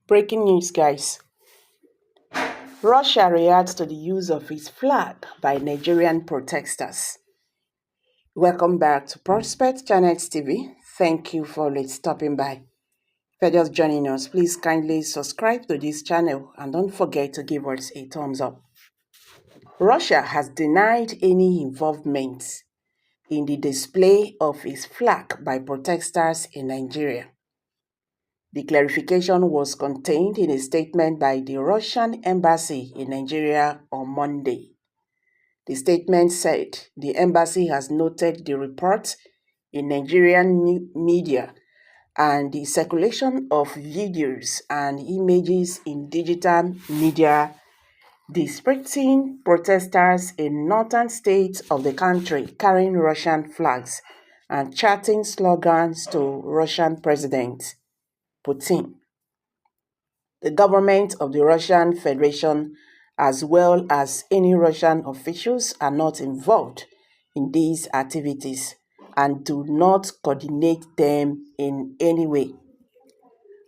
Breaking news, guys. Russia reacts to the use of its flag by Nigerian protesters. Welcome back to Prospect Channels TV. Thank you for stopping by. If you're just joining us, please kindly subscribe to this channel and don't forget to give us a thumbs up. Russia has denied any involvement in the display of its flag by protesters in Nigeria. The clarification was contained in a statement by the Russian embassy in Nigeria on Monday. The statement said the embassy has noted the report in Nigerian media and the circulation of videos and images in digital media depicting protesters in northern states of the country carrying Russian flags and chanting slogans to Russian President Putin. The government of the Russian Federation, as well as any Russian officials, are not involved in these activities and do not coordinate them in any way.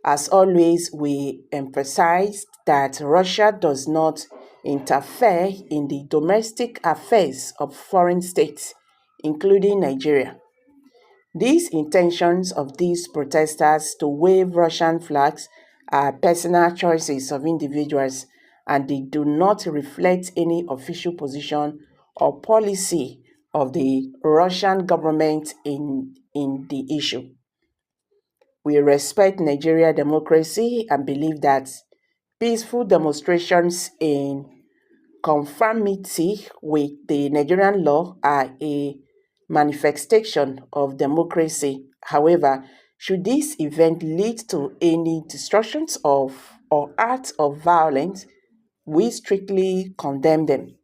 As always, we emphasize that Russia does not interfere in the domestic affairs of foreign states, including Nigeria. These intentions of these protesters to wave Russian flags are personal choices of individuals, and they do not reflect any official position or policy of the Russian government in the issue. We respect Nigerian democracy and believe that peaceful demonstrations in conformity with the Nigerian law are a manifestation of democracy. However, should this event lead to any destructions of or acts of violence, we strictly condemn them.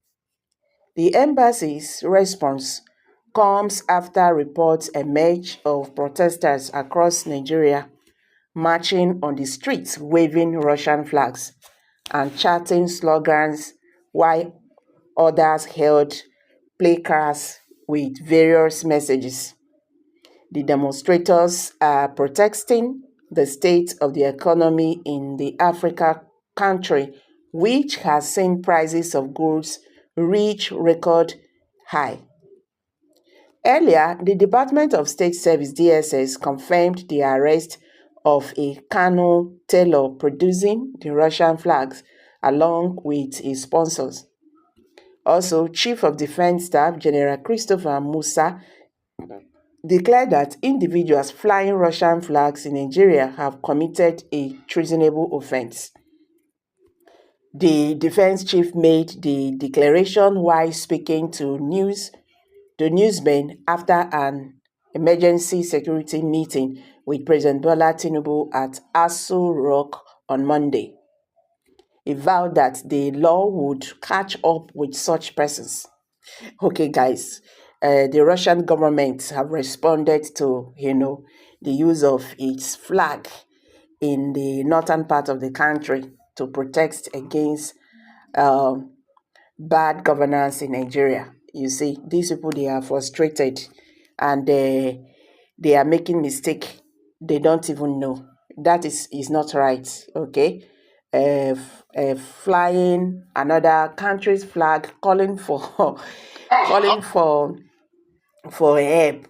The embassy's response comes after reports emerge of protesters across Nigeria marching on the streets waving Russian flags and chanting slogans while others held placards with various messages. The demonstrators are protesting the state of the economy in the African country, which has seen prices of goods reach record high. Earlier, the Department of State Service (DSS) confirmed the arrest of a Kano tailor producing the Russian flags along with his sponsors. Also, Chief of Defense Staff General Christopher Musa declared that individuals flying Russian flags in Nigeria have committed a treasonable offense. The defense chief made the declaration while speaking to newsmen after an emergency security meeting with President Bola Tinubu at ASOROCK on Monday. He vowed that the law would catch up with such persons. Okay, guys, the Russian government have responded to, the use of its flag in the northern part of the country to protest against bad governance in Nigeria. You see, these people, they are frustrated and they are making mistake. They don't even know. That is not right, okay? Flying another country's flag, calling for calling for help.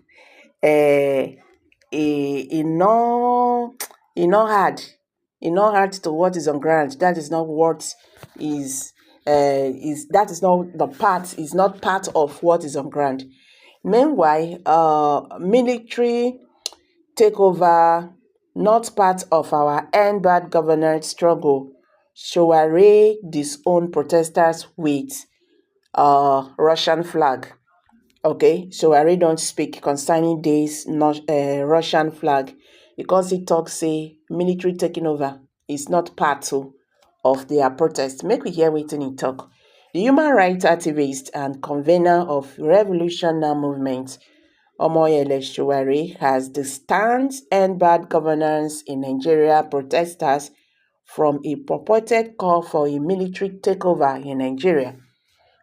Not hard to what is on ground. That is not what is that is not the part, is not part of what is on ground. Meanwhile, military takeover, not part of our end bad governance struggle. Showare disown protesters with Russian flag. Okay, Showare don't speak concerning this Russian flag because he talks say military taking over is not part of their protest. Make we hear wetin he talk. The human rights activist and convener of Revolution Now movement, Omoyele Showare, has distanced end bad governance in Nigeria protesters from a purported call for a military takeover in Nigeria.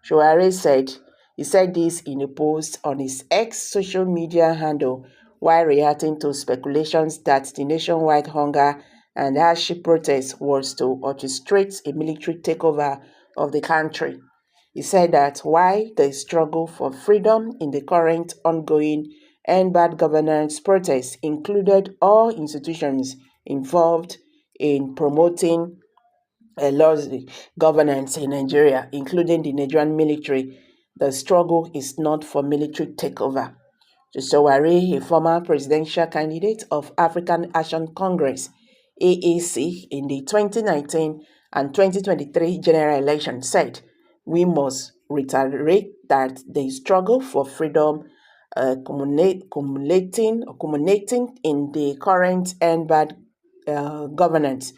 Showare said this in a post on his X social media handle while reacting to speculations that the nationwide hunger and the hardship protest was to orchestrate a military takeover of the country. He said that while the struggle for freedom in the current ongoing and bad governance protest included all institutions involved in promoting a laws governance in Nigeria, including the Nigerian military, the struggle is not for military takeover. Josowari, a former presidential candidate of African Action Congress (AAC) in the 2019 and 2023 general election, said, "We must reiterate that the struggle for freedom culminating in the current and bad governance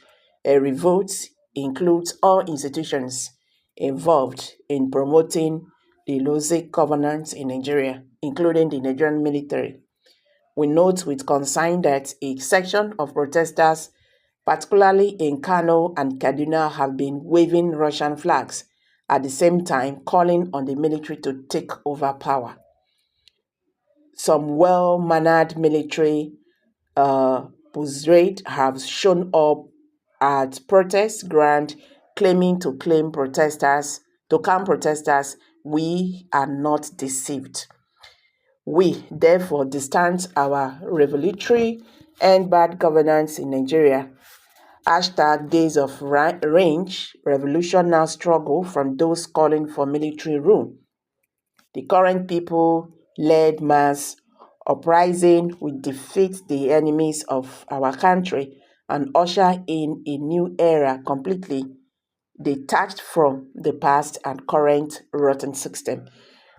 revolt includes all institutions involved in promoting the Losing governance in Nigeria, including the Nigerian military. We note with concern that a section of protesters, particularly in Kano and Kaduna, have been waving Russian flags, at the same time calling on the military to take over power. Some well-mannered military buzzards have shown up at protest ground claiming to calm protesters. We are not deceived. We therefore distance our revolutionary and bad governance in Nigeria. Days of range revolution now struggle from those calling for military rule. The current people-led mass uprising will defeat the enemies of our country and usher in a new era completely detached from the past and current rotten system."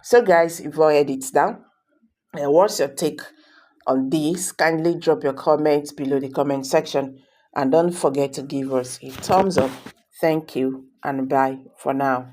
So guys, if you heard it down, what's your take on this? Kindly drop your comments below the comment section and don't forget to give us a thumbs up. Thank you and bye for now.